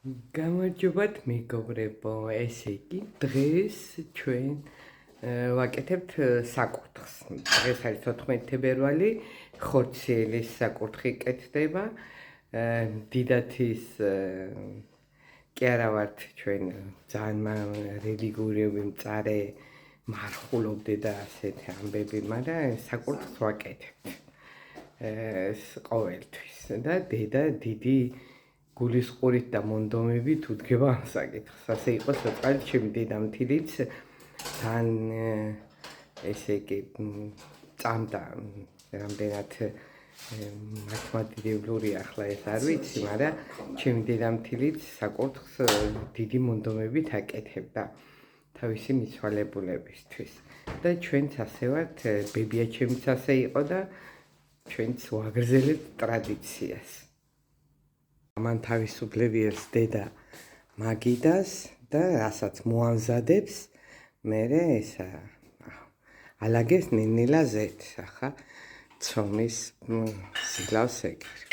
გამარჯობათ მეგობრებო, ესე იგი დღეს ჩვენ ვაკეთებთ საკურთხს. დღეს არის 14 თებერვალი, ხორციელის საკურთხი კეთდება. დიდათის კი არა ვართ ჩვენ ძალიან რელიგიური მწარე მარხულობდე და ასეთი ამბები, მაგრამ საკურთხს ვაკეთებთ ყოველთვის და დედა დიდი გულისყურით და მონდომებით უდგება ამ საკითხს. ასე იყო სოწყალი ჩემი დედამთილიც თან ესე იგი წამდა რამდენად მართლმადიდებლური ახლა ეს არ ვიცი, მაგრამ ჩემი დედამთილიც საკურთხს დიდი მონდომებით აკეთებდა თავისი მიცვალებულებისთვის. და ჩვენც ასე ვართ, ბებია ჩემიც ასე იყო და ჩვენც ვაგრძელებთ ტრადიციას. მან თავისუფლებიერს დედა მაგიდას და რასაც მოამზადებს, მერე ესა ალაგეს ნინილა ზეთ, ახლა ცომის სილავს ეგერი.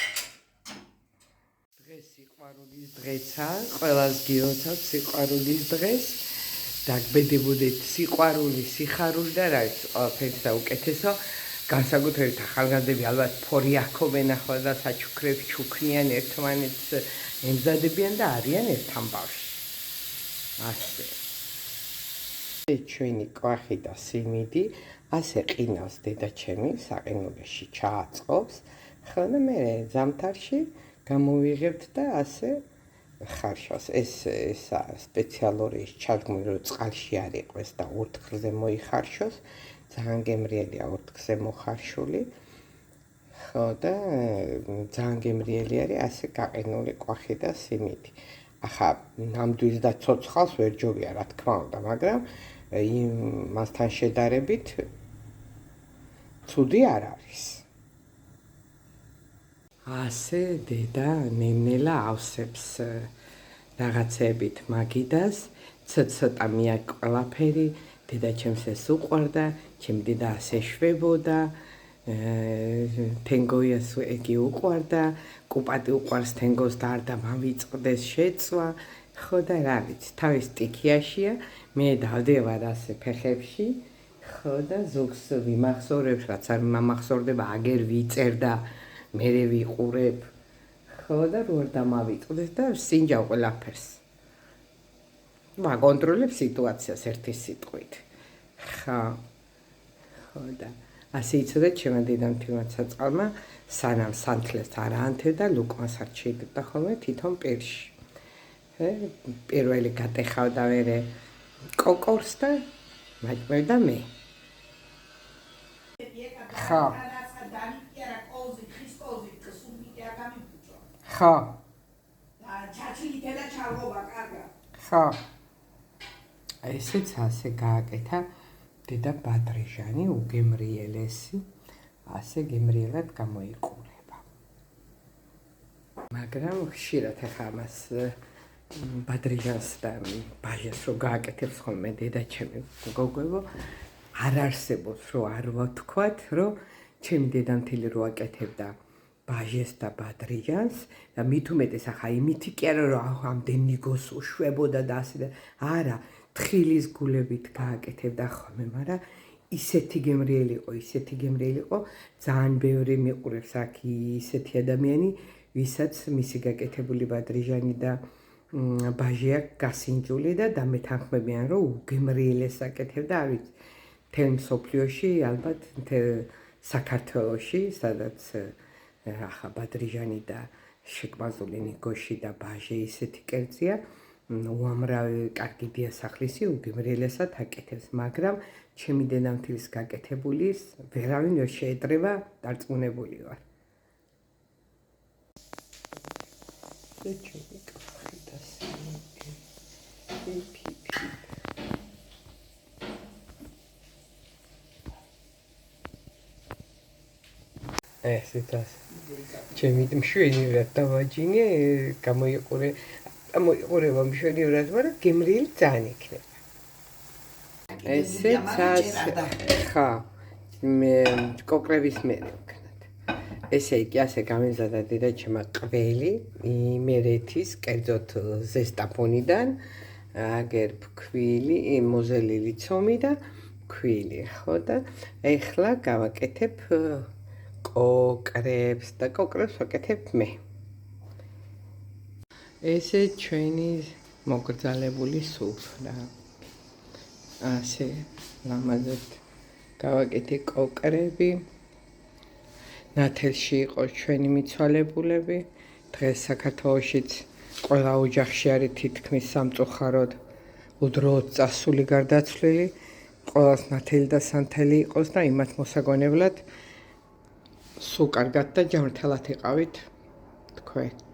დღეს სიყვარულის დღეცა, ყველას გიოცავთ სიყვარულის დღეს. დაგბედებოდეთ სიყვარული, სიხარული და რა ვიცი, ყველაფერი საუკეთესო. განსაკუთრებით ახალგაზრდები ალბათ ფორი აქობენ ახლა და საჩუქრებს ჩუქნიან, ერთმანეთს ემზადებიან და არიან ერთ ამბავში. ასე. ჩვენი კვახი და სიმინდი ასე ყინავს დედაჩემი, საყინულეში ჩააწყობს, ხო და მე ზამთარში გამოვიღებთ და ასე ხარშავს. ეს სპეციალური ჩადგმული რომ წყალში არ იყვეს და ურთქლზე მოიხარშოს. ძალიან გემრიელია ურთქლზე მოხარშული. ხო და ძალიან გემრიელი არის ასე გაყინული კვახი და სიმინდი. ახლა ნამდვილ და ცოცხალს ვერ ჯობია, რა თქმა უნდა, მაგრამ მასთან შედარებით ცუდი არ არის. ასე დედა ნენელა ავსებს რაღაცებით მაგიდას, ცოტა მიაკ ყველაფერი, დედაჩემს ეს უყვარდა, ჩემი დედა ასე შვებოდა, თენგოიას იგი უყვარდა, კუპატი უყვარს თენგოს და არ და მავიწყდეს შეცვა, ხო და რა ვიცი, თავის სტიქიაშია, მე დავდევარ ასე ფეხებში, ხო და ზოგს ვიმახსოვრებ, რაც არ მომახსოვრდება, აგერ ვიწერ და მერე ვიყურებ, ხო და რო არ დამავიწყდეს და სინჯავ ყველაფერს. ვაკონტროლებ სიტუაციას ერთი სიტყვით. ხო და ასე იცოდა ჩემმა დედამთილმა საწყალმა, სანამ სანთლეს არ აანთებდა, ლუკმას არ შეიდოდა ხოლმე თვითონ პირში. პირველი გატეხავდა მერე კოკორს და მაჭმევდა მე. ხო. ხო. ხო. ესეც ასე გააკეთა დედა ბადრიჟანი, უგემრიელესი, ასე გემრიელად გამოიყურება. მაგრამ ხშირად ახლა ამას ბადრიჟანს და ბაჟას რო გააკეთებს ხოლმე დედაჩემი გოგოებო, არ არსებობს რო არ ვთქვათ, რომ ჩემი დედამთილი რო აკეთებდა ბაჟეს და ბადრიჟანს და მით უმეტეს ახლა იმითი კი არა რომ ამდენი გოს უშვებოდა და ასე და არა, თხილის გულებით გააკეთებდა ხოლმე, მაგრამ ისეთი გემრიელი იყო, ძალიან ბევრი მიყურებს აქ ისეთი ადამიანი, ვისაც მისი გაკეთებული ბადრიჟანი და ბაჟი აქვს გასინჯული და დამეთანხმებიან, რომ უგემრიელეს აკეთებდა, არ ვიცი, მთელ მსოფლიოში, ალბათ საქართველოში, სადაც ახლა ბადრიჟანი და შეკვაზული ნიგოში და ბაჟი ისეთი კერძია, უამრავი კარგი დიასახლისი უგემრიელესად აკეთებს, მაგრამ ჩემი დედამთილის გაკეთებულის ვერავინ ვერ შეეტრება, დარწმუნებული ვარ. ესეც ასე. ჩემი მშვენივრად დავაჯინე, გამოიყურება მშვენივრად, მაგრამ გემრიელი ძალიან იქნება. ესეც ასე. ხო, კოკლების მერე ვქნათ. ესე იგი, ასე გამიზარდა დედაჩემმა ყველი იმერეთის, კერძოდ ზესტაფონიდან, აგერ ფქვილი, მოზელილი ცომი და ფქვილი, ხო და ეხლა გავაკეთებ კოკრებს და კოკრებს ვაკეთებ მე. ესე ჩვენი მოგრძალებული სუფრა. ასე ლამაზად გავაკეთე კოკრები. ნათელში იყოს ჩვენი მიცვალებულები. დღეს საქართველოშიც ყველა ოჯახში არის თითქმის სამწუხაროდ უდროოდ წასული გარდაცვლილი. ყველას ნათელი და სანთელი იყოს და იმათ მოსაგონებლად სულ კარგად და ჯანმრთელად იყავით თქვენ.